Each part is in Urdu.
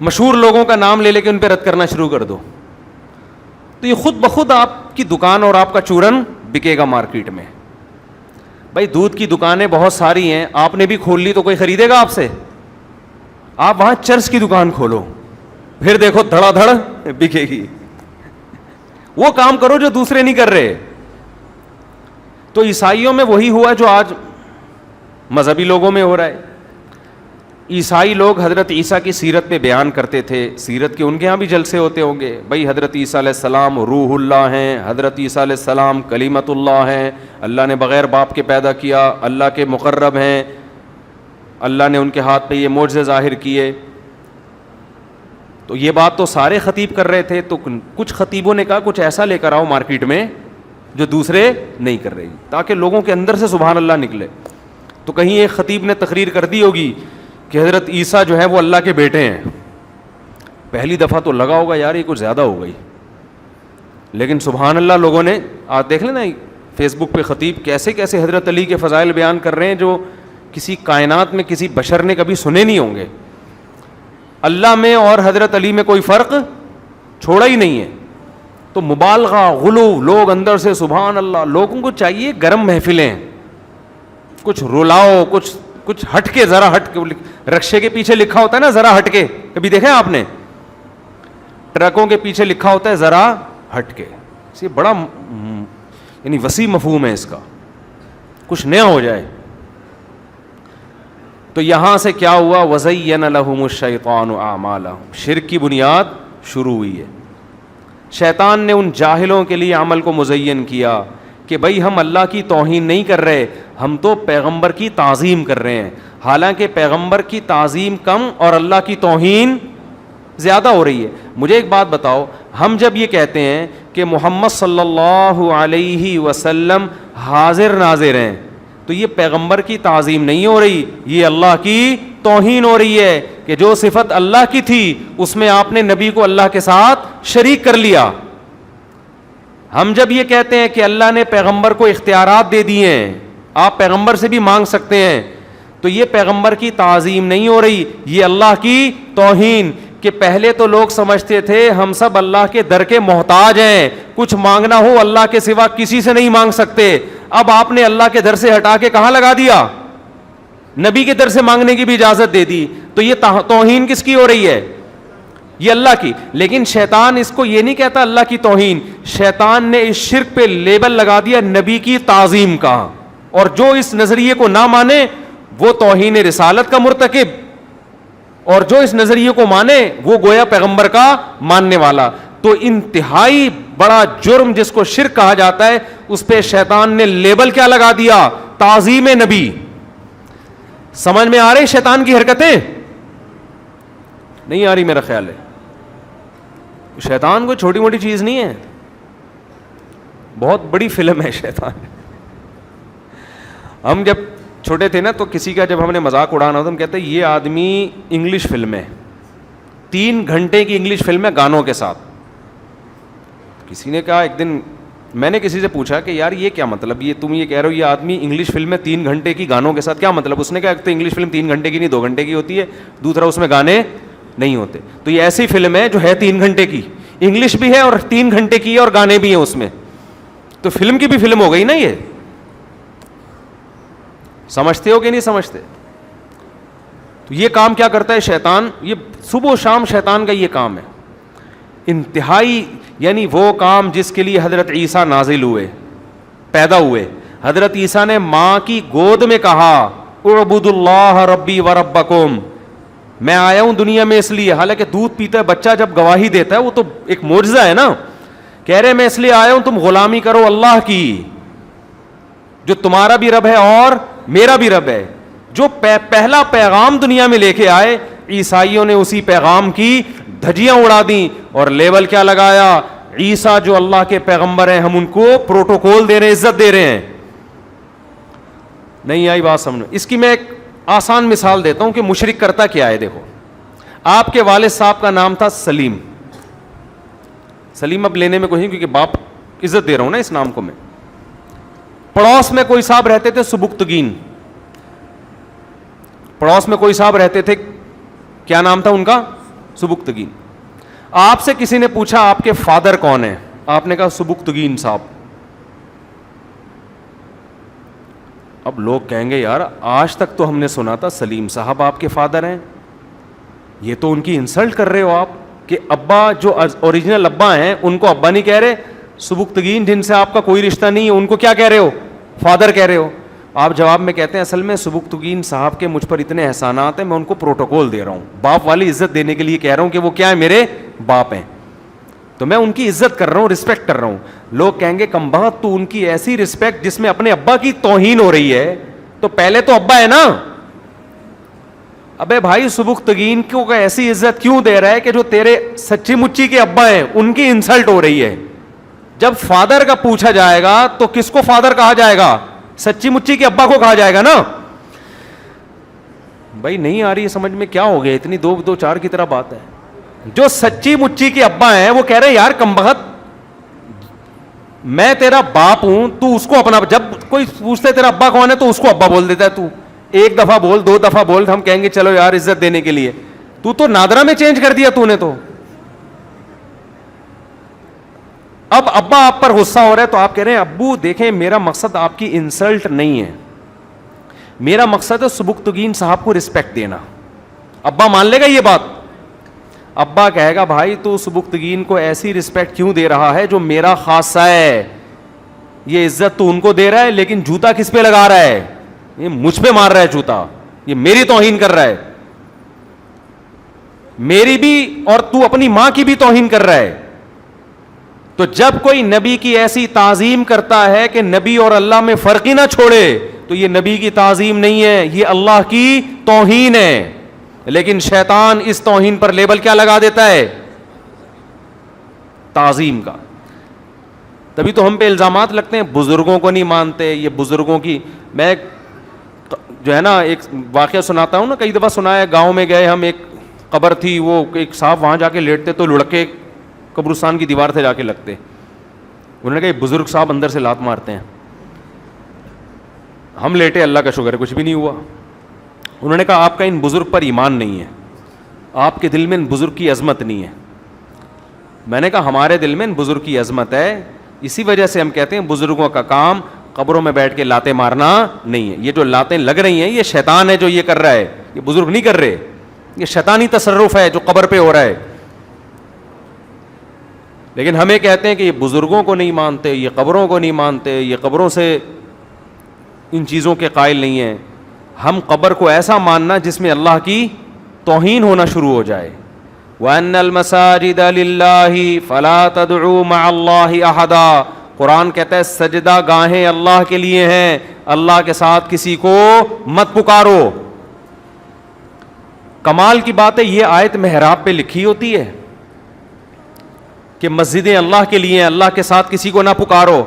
مشہور لوگوں کا نام لے لے کے ان پہ رد کرنا شروع کر دو, تو یہ خود بخود آپ کی دکان اور آپ کا چورن بکے گا مارکیٹ میں. بھائی دودھ کی دکانیں بہت ساری ہیں, آپ نے بھی کھول لی تو کوئی خریدے گا آپ سے؟ آپ وہاں چرس کی دکان کھولو, پھر دیکھو دھڑا دھڑ بکے گی. وہ کام کرو جو دوسرے نہیں کر رہے. تو عیسائیوں میں وہی ہوا جو آج مذہبی لوگوں میں ہو رہا ہے. عیسائی لوگ حضرت عیسیٰ کی سیرت پہ بیان کرتے تھے, سیرت کے ان کے ہاں بھی جلسے ہوتے ہوں گے. بھائی حضرت عیسیٰ علیہ السلام روح اللہ ہیں, حضرت عیسیٰ علیہ السلام کلیمت اللہ ہیں, اللہ نے بغیر باپ کے پیدا کیا, اللہ کے مقرب ہیں, اللہ نے ان کے ہاتھ پہ یہ معجزے ظاہر کیے. تو یہ بات تو سارے خطیب کر رہے تھے, تو کچھ خطیبوں نے کہا کچھ ایسا لے کر آؤ مارکیٹ میں جو دوسرے نہیں کر رہے, تاکہ لوگوں کے اندر سے سبحان اللہ نکلے. تو کہیں ایک خطیب نے تقریر کر دی ہوگی کہ حضرت عیسیٰ جو ہے وہ اللہ کے بیٹے ہیں. پہلی دفعہ تو لگا ہوگا یار یہ کچھ زیادہ ہو گئی, لیکن سبحان اللہ لوگوں نے, آج دیکھ لیں نا فیس بک پہ خطیب کیسے کیسے حضرت علی کے فضائل بیان کر رہے ہیں جو کسی کائنات میں کسی بشر نے کبھی سنے نہیں ہوں گے. اللہ میں اور حضرت علی میں کوئی فرق چھوڑا ہی نہیں ہے. تو مبالغہ غلو, لوگ اندر سے سبحان اللہ. لوگوں کو چاہیے گرم محفلیں, کچھ رلاؤ, کچھ ہٹ کے, ذرا ہٹ کے. رکشے کے پیچھے لکھا ہوتا ہے نا ذرا ہٹ کے, کبھی دیکھا آپ نے؟ ٹرکوں کے پیچھے لکھا ہوتا ہے ذرا ہٹ کے. یہ بڑا یعنی وسیع مفہوم ہے اس کا, کچھ نیا ہو جائے. تو یہاں سے کیا ہوا؟ وَزَيَّنَ لَهُمُ الشَّيْطَانُ أَعْمَالَهُمْ. شرک کی بنیاد شروع ہوئی ہے. شیطان نے ان جاہلوں کے لیے عمل کو مزین کیا کہ بھائی ہم اللہ کی توہین نہیں کر رہے, ہم تو پیغمبر کی تعظیم کر رہے ہیں. حالانکہ پیغمبر کی تعظیم کم اور اللہ کی توہین زیادہ ہو رہی ہے. مجھے ایک بات بتاؤ, ہم جب یہ کہتے ہیں کہ محمد صلی اللہ علیہ وسلم حاضر ناظر ہیں, تو یہ پیغمبر کی تعظیم نہیں ہو رہی, یہ اللہ کی توہین ہو رہی ہے کہ جو صفت اللہ کی تھی اس میں آپ نے نبی کو اللہ کے ساتھ شریک کر لیا. ہم جب یہ کہتے ہیں کہ اللہ نے پیغمبر کو اختیارات دے دیے ہیں, آپ پیغمبر سے بھی مانگ سکتے ہیں, تو یہ پیغمبر کی تعظیم نہیں ہو رہی, یہ اللہ کی توہین. کہ پہلے تو لوگ سمجھتے تھے ہم سب اللہ کے در کے محتاج ہیں, کچھ مانگنا ہو اللہ کے سوا کسی سے نہیں مانگ سکتے. اب آپ نے اللہ کے در سے ہٹا کے کہاں لگا دیا؟ نبی کے در سے مانگنے کی بھی اجازت دے دی. تو یہ توہین کس کی ہو رہی ہے؟ یہ اللہ کی. لیکن شیطان اس کو یہ نہیں کہتا اللہ کی توہین, شیطان نے اس شرک پہ لیبل لگا دیا نبی کی تعظیم کا, اور جو اس نظریے کو نہ مانے وہ توہین رسالت کا مرتکب, اور جو اس نظریے کو مانے وہ گویا پیغمبر کا ماننے والا. تو انتہائی بڑا جرم جس کو شرک کہا جاتا ہے اس پہ شیطان نے لیبل کیا لگا دیا؟ تعظیم نبی. سمجھ میں آ رہی شیطان کی حرکتیں؟ نہیں آ رہی میرا خیال ہے. شیطان کوئی چھوٹی موٹی چیز نہیں ہے, بہت بڑی فلم ہے شیطان. ہم جب چھوٹے تھے نا تو کسی کا جب ہم نے مذاق اڑانا ہوتا ہم کہتے ہیں یہ آدمی انگلش فلم ہے, 3 گھنٹے کی انگلش فلم ہے گانوں کے ساتھ. کسی نے کہا ایک دن, میں نے کسی سے پوچھا کہ یار یہ کیا مطلب, یہ تم یہ کہہ رہے ہو یہ آدمی انگلش فلم میں 3 گھنٹے کی گانوں کے ساتھ, کیا مطلب؟ اس نے کہا ایک تو انگلش فلم 3 گھنٹے کی نہیں 2 گھنٹے کی ہوتی ہے, دوسرا اس میں گانے نہیں ہوتے. تو یہ ایسی فلم ہے جو ہے 3 گھنٹے کی, انگلش بھی ہے اور 3 گھنٹے کی ہے اور گانے بھی ہیں اس میں, تو فلم کی بھی فلم ہو گئی نا. یہ سمجھتے ہو کہ نہیں سمجھتے؟ تو یہ کام کیا کرتا ہے شیطان, یہ صبح و شام شیطان کا یہ کام ہے. انتہائی یعنی وہ کام جس کے لیے حضرت عیسیٰ نازل ہوئے, پیدا ہوئے. حضرت عیسیٰ نے ماں کی گود میں کہا اعبدوا اللہ ربی و ربکم, میں آیا ہوں دنیا میں اس لیے. حالانکہ دودھ پیتا ہے بچہ جب گواہی دیتا ہے وہ تو ایک معجزہ ہے نا, کہہ رہے میں اس لیے آیا ہوں تم غلامی کرو اللہ کی, جو تمہارا بھی رب ہے اور میرا بھی رب ہے. جو پہلا پیغام دنیا میں لے کے آئے عیسائیوں نے اسی پیغام کی دھجیاں اڑا دیں اور لیبل کیا لگایا, عیسیٰ جو اللہ کے پیغمبر ہیں ہم ان کو پروٹوکول دے رہے ہیں, عزت دے رہے ہیں. نہیں آئی بات سمجھ؟ اس کی میں ایک آسان مثال دیتا ہوں کہ مشرک کرتا کیا ہے. دیکھو آپ کے والد صاحب کا نام تھا سلیم, سلیم اب لینے میں کوئی نہیں کیونکہ باپ عزت دے رہا ہوں نا اس نام کو میں. پڑوس میں کوئی صاحب رہتے تھے سبکتگین, پڑوس میں کوئی صاحب رہتے تھے, کیا نام تھا ان کا؟ سبکتگین. آپ سے کسی نے پوچھا آپ کے فادر کون ہیں, آپ نے کہا سبکتگین صاحب. اب لوگ کہیں گے یار آج تک تو ہم نے سنا تھا سلیم صاحب آپ کے فادر ہیں, یہ تو ان کی انسلٹ کر رہے ہو آپ کہ ابا جو اوریجنل ابا ہیں ان کو ابا نہیں کہہ رہے, سبکتگین جن سے آپ کا کوئی رشتہ نہیں ہے ان کو کیا کہہ رہے ہو, فادر کہہ رہے ہو. آپ جواب میں کہتے ہیں اصل میں سبکتگین صاحب کے مجھ پر اتنے احسانات ہیں, میں ان کو پروٹوکول دے رہا ہوں, باپ والی عزت دینے کے لیے کہہ رہا ہوں کہ وہ کیا ہے, میرے باپ ہیں, تو میں ان کی عزت کر رہا ہوں, رسپیکٹ کر رہا ہوں. لوگ کہیں گے کمبخت تو ان کی ایسی رسپیکٹ جس میں اپنے ابا کی توہین ہو رہی ہے, تو پہلے تو ابا ہے نا. ابے بھائی سبکتگین کو ایسی عزت کیوں دے رہا ہے کہ جو تیرے سچی مچی کے ابا ہیں ان کی انسلٹ ہو رہی ہے. جب فادر کا پوچھا جائے گا تو کس کو فادر کہا جائے گا, سچی مچی کے ابا کو کہا جائے گا نا. بھائی نہیں آ رہی ہے سمجھ میں, کیا ہو گیا, اتنی دو چار کی طرح بات ہے. جو سچی مچی کے ابا ہیں وہ کہہ رہے ہیں یار کمبخت میں تیرا باپ ہوں, تو اس کو اپنا, جب کوئی پوچھتے تیرا ابا کون ہے تو اس کو ابا بول دیتا ہے. تو ایک دفعہ بول, دو دفعہ بول, ہم کہیں گے چلو یار عزت دینے کے لیے, تو نادرا میں چینج کر دیا تو نے. تو اب ابا آپ پر غصہ ہو رہا ہے تو آپ کہہ رہے ہیں ابو دیکھیں میرا مقصد آپ کی انسلٹ نہیں ہے, میرا مقصد ہے سبکتگین صاحب کو رسپیکٹ دینا. ابا مان لے گا یہ بات؟ ابا کہے گا بھائی تو سبکتگین کو ایسی رسپیکٹ کیوں دے رہا ہے جو میرا خاصہ ہے, یہ عزت تو ان کو دے رہا ہے لیکن جوتا کس پہ لگا رہا ہے, یہ مجھ پہ مار رہا ہے جوتا, یہ میری توہین کر رہا ہے, میری بھی اور تو اپنی ماں کی بھی توہین کر رہا ہے. تو جب کوئی نبی کی ایسی تعظیم کرتا ہے کہ نبی اور اللہ میں فرق ہی نہ چھوڑے, تو یہ نبی کی تعظیم نہیں ہے, یہ اللہ کی توہین ہے. لیکن شیطان اس توہین پر لیبل کیا لگا دیتا ہے, تعظیم کا. تبھی تو ہم پہ الزامات لگتے ہیں بزرگوں کو نہیں مانتے, یہ بزرگوں کی. میں جو ہے نا ایک واقعہ سناتا ہوں نا, کئی دفعہ سنا ہے. گاؤں میں گئے ہم, ایک قبر تھی, وہ ایک صاحب وہاں جا کے لیٹتے تو لڑکے قبرستان کی دیوار سے جا کے لگتے. انہوں نے کہا یہ بزرگ صاحب اندر سے لات مارتے ہیں. ہم لیٹے, اللہ کا شکر ہے کچھ بھی نہیں ہوا. انہوں نے کہا آپ کا ان بزرگ پر ایمان نہیں ہے, آپ کے دل میں ان بزرگ کی عظمت نہیں ہے. میں نے کہا ہمارے دل میں ان بزرگ کی عظمت ہے, اسی وجہ سے ہم کہتے ہیں بزرگوں کا کام قبروں میں بیٹھ کے لاتیں مارنا نہیں ہے. یہ جو لاتیں لگ رہی ہیں یہ شیطان ہے جو یہ کر رہا ہے, یہ بزرگ نہیں کر رہے, یہ شیطانی تصرف ہے جو قبر پہ ہو رہا ہے. لیکن ہمیں کہتے ہیں کہ یہ بزرگوں کو نہیں مانتے, یہ قبروں کو نہیں مانتے, یہ قبروں سے ان چیزوں کے قائل نہیں ہیں. ہم قبر کو ایسا ماننا جس میں اللہ کی توہین ہونا شروع ہو جائے. وَأَنَّ الْمَسَاجِدَ لِلَّهِ فَلَا تَدْعُوا مَعَ اللَّهِ أَحَدًا. قرآن کہتا ہے سجدہ گاہیں اللہ کے لیے ہیں, اللہ کے ساتھ کسی کو مت پکارو. کمال کی بات ہے یہ آیت محراب پہ لکھی ہوتی ہے کہ مسجدیں اللہ کے لیے ہیں, اللہ کے ساتھ کسی کو نہ پکارو,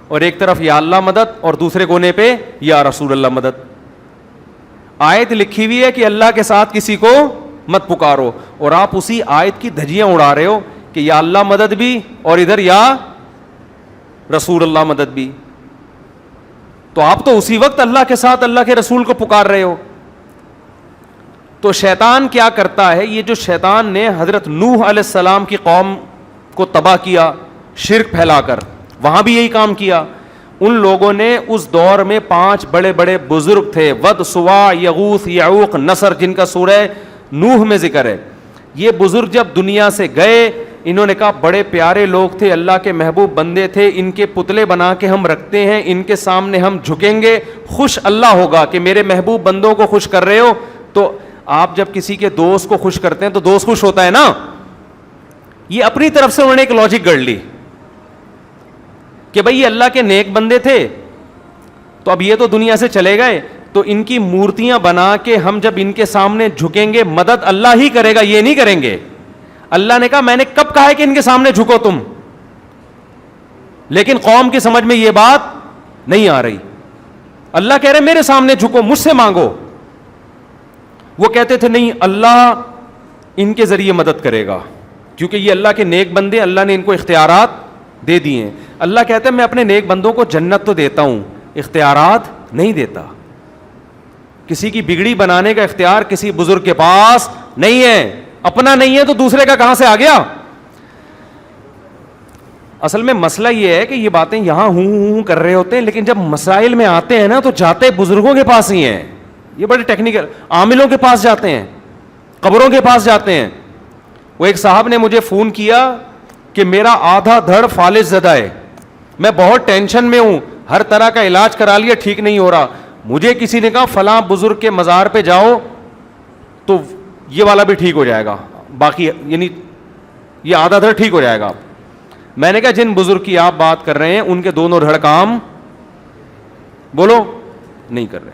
اور ایک طرف یا اللہ مدد اور دوسرے کونے پہ یا رسول اللہ مدد. آیت لکھی ہوئی ہے کہ اللہ کے ساتھ کسی کو مت پکارو, اور آپ اسی آیت کی دھجیاں اڑا رہے ہو کہ یا اللہ مدد بھی اور ادھر یا رسول اللہ مدد بھی. تو آپ تو اسی وقت اللہ کے ساتھ اللہ کے رسول کو پکار رہے ہو. تو شیطان کیا کرتا ہے, یہ جو شیطان نے حضرت نوح علیہ السلام کی قوم کو تباہ کیا شرک پھیلا کر, وہاں بھی یہی کام کیا. ان لوگوں نے اس دور میں 5 بڑے بڑے بزرگ تھے, ود, سوا, یغوث, یعوق, نصر, جن کا سورہ نوح میں ذکر ہے. یہ بزرگ جب دنیا سے گئے, انہوں نے کہا بڑے پیارے لوگ تھے, اللہ کے محبوب بندے تھے, ان کے پتلے بنا کے ہم رکھتے ہیں, ان کے سامنے ہم جھکیں گے, خوش اللہ ہوگا کہ میرے محبوب بندوں کو خوش کر رہے ہو. تو آپ جب کسی کے دوست کو خوش کرتے ہیں تو دوست خوش ہوتا ہے نا. یہ اپنی طرف سے انہوں نے ایک لاجک گڑھ لی کہ بھئی یہ اللہ کے نیک بندے تھے, تو اب یہ تو دنیا سے چلے گئے, تو ان کی مورتیاں بنا کے ہم جب ان کے سامنے جھکیں گے مدد اللہ ہی کرے گا, یہ نہیں کریں گے. اللہ نے کہا میں نے کب کہا ہے کہ ان کے سامنے جھکو تم, لیکن قوم کی سمجھ میں یہ بات نہیں آ رہی. اللہ کہہ رہے میرے سامنے جھکو, مجھ سے مانگو. وہ کہتے تھے نہیں اللہ ان کے ذریعے مدد کرے گا, کیونکہ یہ اللہ کے نیک بندے, اللہ نے ان کو اختیارات دے دیے ہیں. اللہ کہتا ہے میں اپنے نیک بندوں کو جنت تو دیتا ہوں, اختیارات نہیں دیتا. کسی کی بگڑی بنانے کا اختیار کسی بزرگ کے پاس نہیں ہے, اپنا نہیں ہے تو دوسرے کا کہاں سے آ گیا؟ اصل میں مسئلہ یہ ہے کہ یہ باتیں یہاں ہوں کر رہے ہوتے ہیں، لیکن جب مسائل میں آتے ہیں نا تو جاتے بزرگوں کے پاس ہی ہیں. یہ بڑے ٹیکنیکل، عاملوں کے پاس جاتے ہیں، قبروں کے پاس جاتے ہیں. وہ ایک صاحب نے مجھے فون کیا کہ میرا آدھا دھڑ فالج زدہ ہے، میں بہت ٹینشن میں ہوں، ہر طرح کا علاج کرا لیا ٹھیک نہیں ہو رہا. مجھے کسی نے کہا فلاں بزرگ کے مزار پہ جاؤ تو یہ والا بھی ٹھیک ہو جائے گا، باقی یعنی یہ آدھا دھڑ ٹھیک ہو جائے گا. میں نے کہا جن بزرگ کی آپ بات کر رہے ہیں ان کے دونوں دھڑ کام بولو نہیں کر رہے،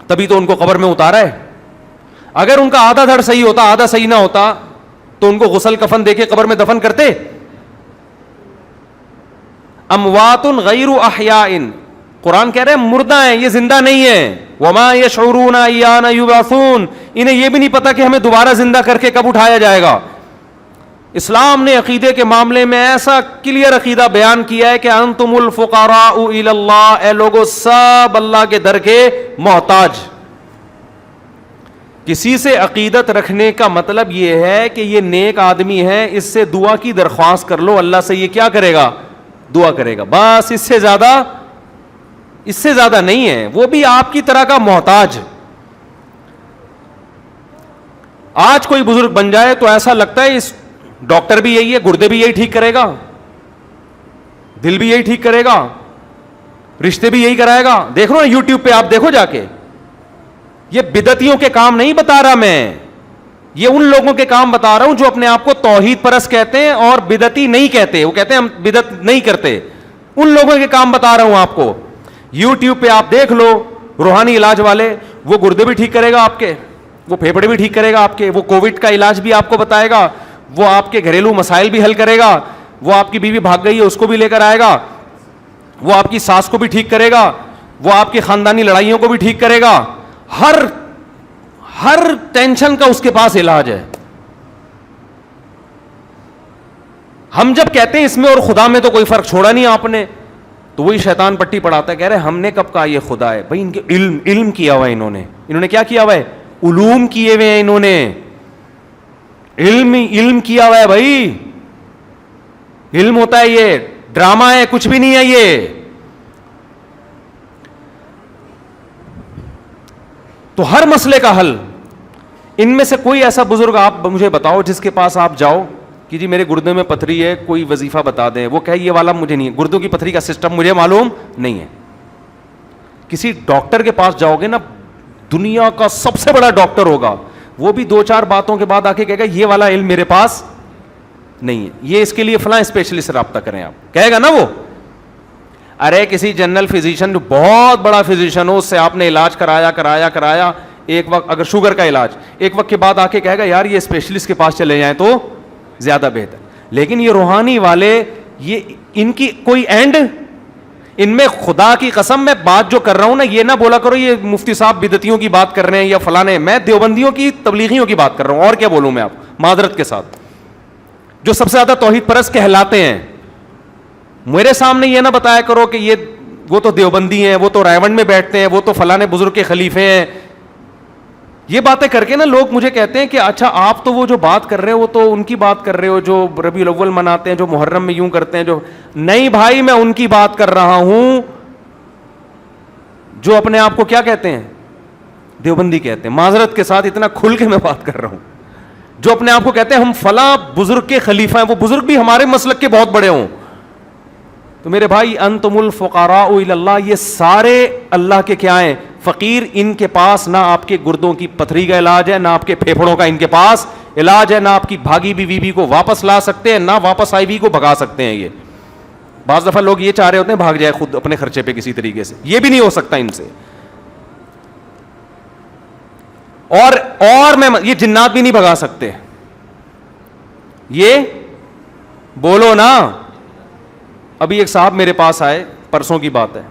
تبھی تو ان کو قبر میں اتارا ہے. اگر ان کا آدھا دھڑ صحیح ہوتا، آدھا صحیح نہ ہوتا تو ان کو غسل کفن دے کے قبر میں دفن کرتے. اموات غیر احیاء، قرآن کہہ رہے ہیں مردہ ہیں، یہ زندہ نہیں ہیں. وما یشعرون ایان یبعثون، انہیں یہ بھی نہیں پتا کہ ہمیں دوبارہ زندہ کر کے کب اٹھایا جائے گا. اسلام نے عقیدے کے معاملے میں ایسا کلیئر عقیدہ بیان کیا ہے کہ انتم الفقراء الی اللہ، اے لوگو سب اللہ کے در کے محتاج. کسی سے عقیدت رکھنے کا مطلب یہ ہے کہ یہ نیک آدمی ہے، اس سے دعا کی درخواست کر لو، اللہ سے یہ کیا کرے گا؟ دعا کرے گا. بس اس سے زیادہ نہیں ہے. وہ بھی آپ کی طرح کا محتاج. آج کوئی بزرگ بن جائے تو ایسا لگتا ہے اس ڈاکٹر بھی یہی ہے، گردے بھی یہی ٹھیک کرے گا، دل بھی یہی ٹھیک کرے گا، رشتے بھی یہی کرائے گا. دیکھ رہو نا یوٹیوب پہ، آپ دیکھو جا کے. یہ بدعتیوں کے کام نہیں بتا رہا میں، یہ ان لوگوں کے کام بتا رہا ہوں جو اپنے آپ کو توحید پرست کہتے ہیں اور بدعتی نہیں کہتے. وہ کہتے ہیں ہم بدعت نہیں کرتے. ان لوگوں کے کام بتا رہا ہوں آپ کو. یوٹیوب پہ آپ دیکھ لو روحانی علاج والے، وہ گردے بھی ٹھیک کرے گا آپ کے، وہ پھیپھڑے بھی ٹھیک کرے گا آپ کے، وہ کووڈ کا علاج بھی آپ کو بتائے گا، وہ آپ کے گھریلو مسائل بھی حل کرے گا، وہ آپ کی بیوی بھاگ گئی ہے اس کو بھی لے کر آئے گا، وہ آپ کی ساس کو بھی ٹھیک کرے گا، وہ آپ کی خاندانی لڑائیوں کو بھی ٹھیک کرے گا. ہر ٹینشن کا اس کے پاس علاج ہے. ہم جب کہتے ہیں اس میں اور خدا میں تو کوئی فرق چھوڑا نہیں آپ نے، تو وہی شیطان پٹی پڑھاتا ہے، کہہ رہے ہم نے کب کہا یہ خدا ہے؟ بھائی ان کے علم کیا ہوا ہے، انہوں نے کیا کیا ہوا ہے؟ علوم کیے ہوئے ہیں انہوں نے، علم کیا ہوا ہے. بھائی علم ہوتا ہے، یہ ڈرامہ ہے، کچھ بھی نہیں ہے یہ. تو ہر مسئلے کا حل. ان میں سے کوئی ایسا بزرگ آپ مجھے بتاؤ جس کے پاس آپ جاؤ کہ جی میرے گردے میں پتھری ہے، کوئی وظیفہ بتا دیں، وہ کہے یہ والا مجھے نہیں ہے، گردوں کی پتھری کا سسٹم مجھے معلوم نہیں ہے. کسی ڈاکٹر کے پاس جاؤ گے نا، دنیا کا سب سے بڑا ڈاکٹر ہوگا، وہ بھی 2-4 باتوں کے بعد آ کے کہے گا یہ والا علم میرے پاس نہیں ہے، یہ اس کے لیے فلاں اسپیشلسٹ سے رابطہ کریں. آپ کہے گا نا وہ. ارے کسی جنرل فزیشین جو بہت بڑا فزیشین ہو، اس سے آپ نے علاج کرایا، ایک وقت اگر شوگر کا علاج، ایک وقت کے بعد آ کے کہے گا یار یہ اسپیشلسٹ کے پاس چلے جائیں تو زیادہ بہتر. لیکن یہ روحانی والے، یہ ان کی کوئی اینڈ، ان میں خدا کی قسم میں بات جو کر رہا ہوں نا، یہ نہ بولا کرو یہ مفتی صاحب بدعتیوں کی بات کر رہے ہیں یا فلانے. میں دیوبندیوں کی تبلیغیوں کی بات کر رہا ہوں، اور کیا بولوں میں آپ معذرت کے ساتھ، جو سب سے زیادہ توحید پرست کہلاتے ہیں. میرے سامنے یہ نہ بتایا کرو کہ یہ وہ تو دیوبندی ہیں، وہ تو رائےونڈ میں بیٹھتے ہیں، وہ تو فلانے بزرگ کے خلیفے ہیں. یہ باتیں کر کے نا لوگ مجھے کہتے ہیں کہ اچھا آپ تو وہ جو بات کر رہے ہو وہ تو ان کی بات کر رہے ہو جو ربیع الاول مناتے ہیں، جو محرم میں یوں کرتے ہیں. جو نہیں بھائی، میں ان کی بات کر رہا ہوں جو اپنے آپ کو کیا کہتے ہیں؟ دیوبندی کہتے ہیں. معذرت کے ساتھ اتنا کھل کے میں بات کر رہا ہوں. جو اپنے آپ کو کہتے ہیں ہم فلاں بزرگ کے خلیفہ ہیں، وہ بزرگ بھی ہمارے مسلک کے بہت بڑے ہوں. تو میرے بھائی انتم الفقراء الی اللہ، یہ سارے اللہ کے کیا ہیں؟ فقیر. ان کے پاس نہ آپ کے گردوں کی پتھری کا علاج ہے، نہ آپ کے پھیپھڑوں کا ان کے پاس علاج ہے، نہ آپ کی بھاگی بھی بیوی کو واپس لا سکتے ہیں، نہ واپس آئی بیوی کو بھگا سکتے ہیں. یہ بعض دفعہ لوگ یہ چاہ رہے ہوتے ہیں بھاگ جائے خود اپنے خرچے پہ کسی طریقے سے، یہ بھی نہیں ہو سکتا ان سے. اور میں یہ جنات بھی نہیں بھگا سکتے. یہ بولو نا. ابھی ایک صاحب میرے پاس آئے، پرسوں کی بات ہے،